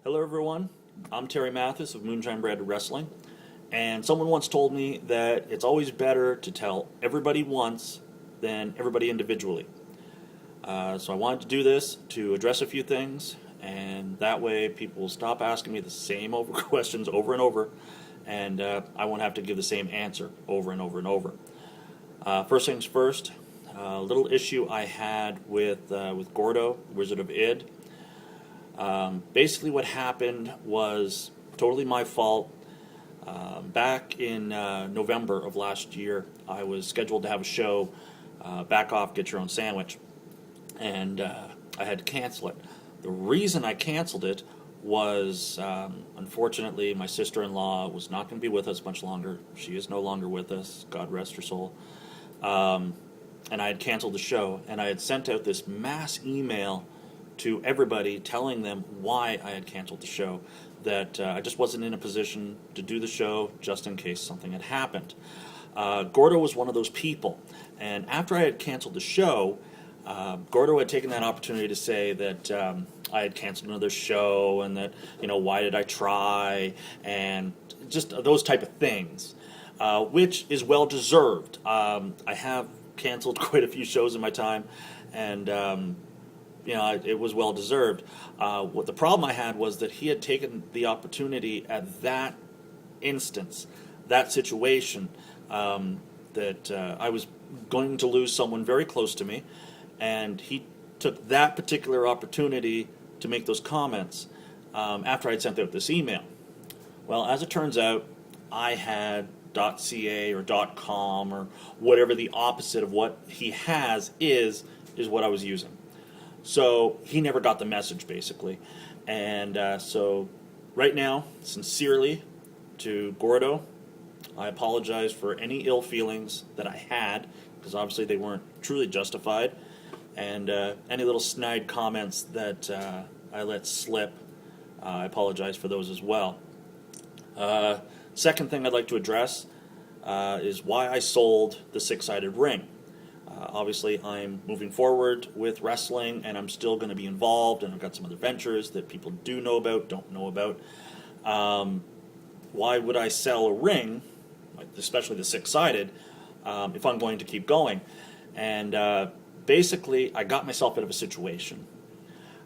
Hello everyone, I'm Terry Mathis of Moonshine Branded Wrestling, and someone once told me that it's always better to tell everybody once than everybody individually. So I wanted to do this to address a few things, and that way people will stop asking me the same questions over and over, and I won't have to give the same answer over and over and over. First things first, a little issue I had with Gordo, Wizard of Id. Basically what happened was totally my fault. Back in November of last year, I was scheduled to have a show, Back Off, Get Your Own Sandwich, and I had to cancel it. The reason I canceled it was, unfortunately, my sister-in-law was not going to be with us much longer. She is no longer with us, God rest her soul. And I had canceled the show, and I had sent out this mass email to everybody telling them why I had canceled the show, that I just wasn't in a position to do the show just in case something had happened. Gordo was one of those people, and after I had canceled the show, Gordo had taken that opportunity to say that I had canceled another show and that, why did I try, and just those type of things, which is well deserved. I have canceled quite a few shows in my time, and it was well deserved. What the problem I had was that he had taken the opportunity at that instance, that situation, that I was going to lose someone very close to me, and he took that particular opportunity to make those comments after I had sent out this email. Well, as it turns out, I had .ca or .com or whatever the opposite of what he has is what I was using. So he never got the message, basically. And so right now, sincerely, to Gordo, I apologize for any ill feelings that I had, because obviously they weren't truly justified. And any little snide comments that I let slip, I apologize for those as well. Second thing I'd like to address is why I sold the six-sided ring. Obviously, I'm moving forward with wrestling, and I'm still going to be involved, and I've got some other ventures that people do know about, don't know about. Why would I sell a ring, especially the six-sided, if I'm going to keep going? And basically, I got myself out of a situation.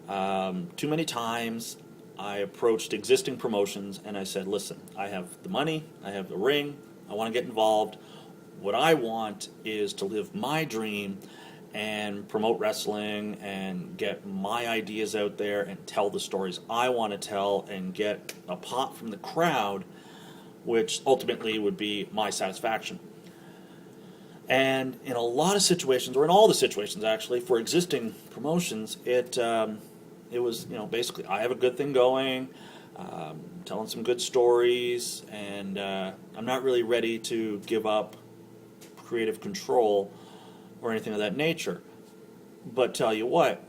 Too many times, I approached existing promotions, and I said, listen, I have the money, I have the ring, I want to get involved. What I want is to live my dream and promote wrestling and get my ideas out there and tell the stories I want to tell and get a pop from the crowd, which ultimately would be my satisfaction. And in a lot of situations, or in all the situations actually, for existing promotions, it was, basically I have a good thing going, telling some good stories, and I'm not really ready to give up creative control or anything of that nature. But tell you what,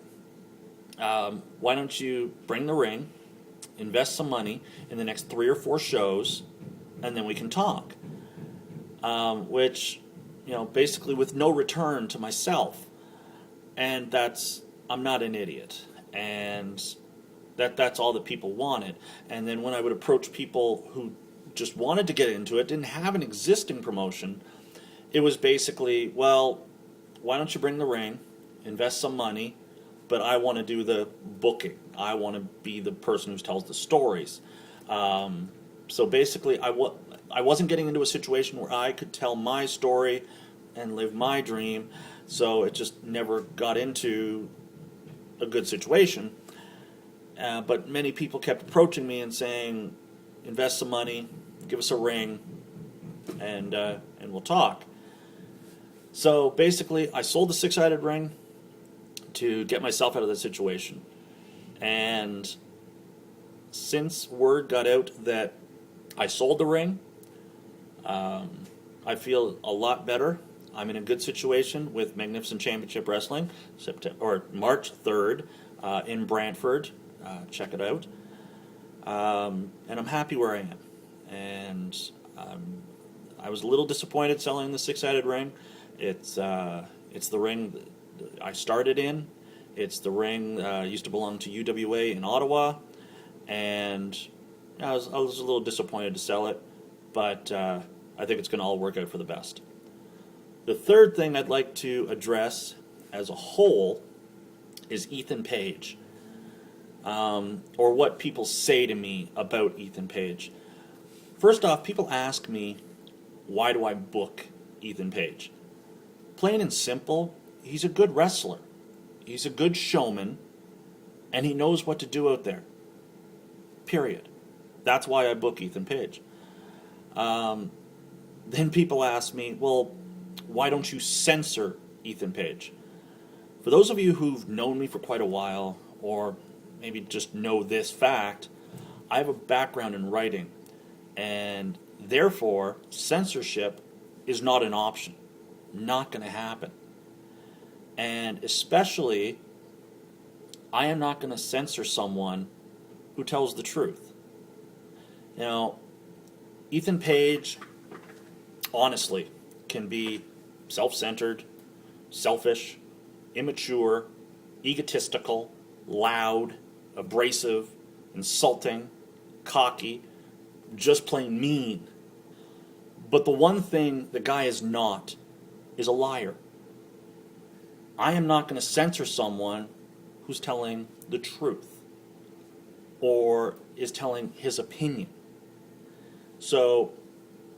why don't you bring the ring, invest some money in the next 3 or 4 shows, and then we can talk. Which, basically with no return to myself. And I'm not an idiot. And that's all that people wanted. And then when I would approach people who just wanted to get into it, didn't have an existing promotion, it was basically, well, why don't you bring the ring, invest some money, but I want to do the booking. I want to be the person who tells the stories. So basically, I wasn't getting into a situation where I could tell my story and live my dream, so it just never got into a good situation. But many people kept approaching me and saying, invest some money, give us a ring, and we'll talk. So basically, I sold the six-sided ring to get myself out of the situation. And since word got out that I sold the ring, I feel a lot better. I'm in a good situation with Magnificent Championship Wrestling, March 3rd in Brantford. Check it out. And I'm happy where I am. And I was a little disappointed selling the six-sided ring. It's the ring that I started in. It's the ring used to belong to UWA in Ottawa, and I was a little disappointed to sell it, but I think it's going to all work out for the best. The third thing I'd like to address as a whole is Ethan Page, or what people say to me about Ethan Page. First off, people ask me, why do I book Ethan Page? Plain and simple, he's a good wrestler. He's a good showman, and he knows what to do out there. Period. That's why I book Ethan Page. Then people ask me, well, why don't you censor Ethan Page? For those of you who've known me for quite a while, or maybe just know this fact, I have a background in writing, and therefore censorship is not an option. Not going to happen. And especially, I am not going to censor someone who tells the truth. Now, Ethan Page, honestly, can be self-centered, selfish, immature, egotistical, loud, abrasive, insulting, cocky, just plain mean. But the one thing the guy is not is a liar. I am not going to censor someone who's telling the truth or is telling his opinion. So,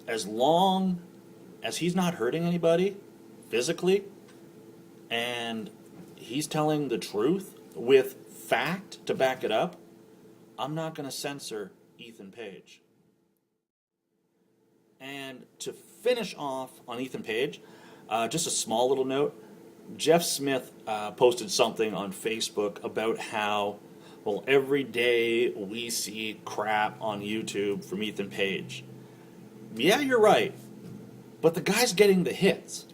as long as he's not hurting anybody physically and he's telling the truth with fact to back it up, I'm not going to censor Ethan Page. And to finish off on Ethan Page, just a small little note. Jeff Smith posted something on Facebook about how, well, every day we see crap on YouTube from Ethan Page. Yeah, you're right. But the guy's getting the hits.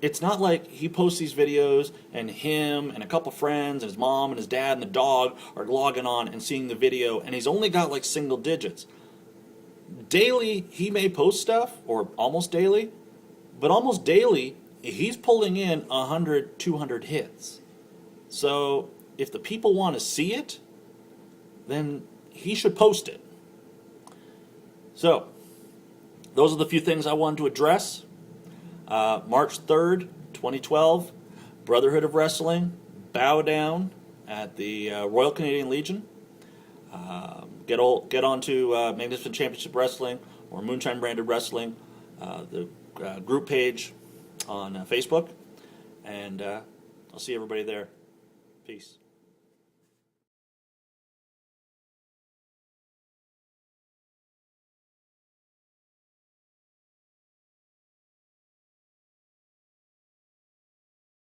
It's not like he posts these videos and him and a couple friends and his mom and his dad and the dog are logging on and seeing the video, and he's only got like single digits. Daily, he may post stuff, or almost daily, but almost daily, he's pulling in 100, 200 hits. So if the people want to see it, then he should post it. So those are the few things I wanted to address. March 3rd, 2012, Brotherhood of Wrestling, Bow Down at the Royal Canadian Legion. Get on to Magnificent Championship Wrestling or Moonshine Branded Wrestling, the group page on Facebook, and I'll see everybody there. Peace.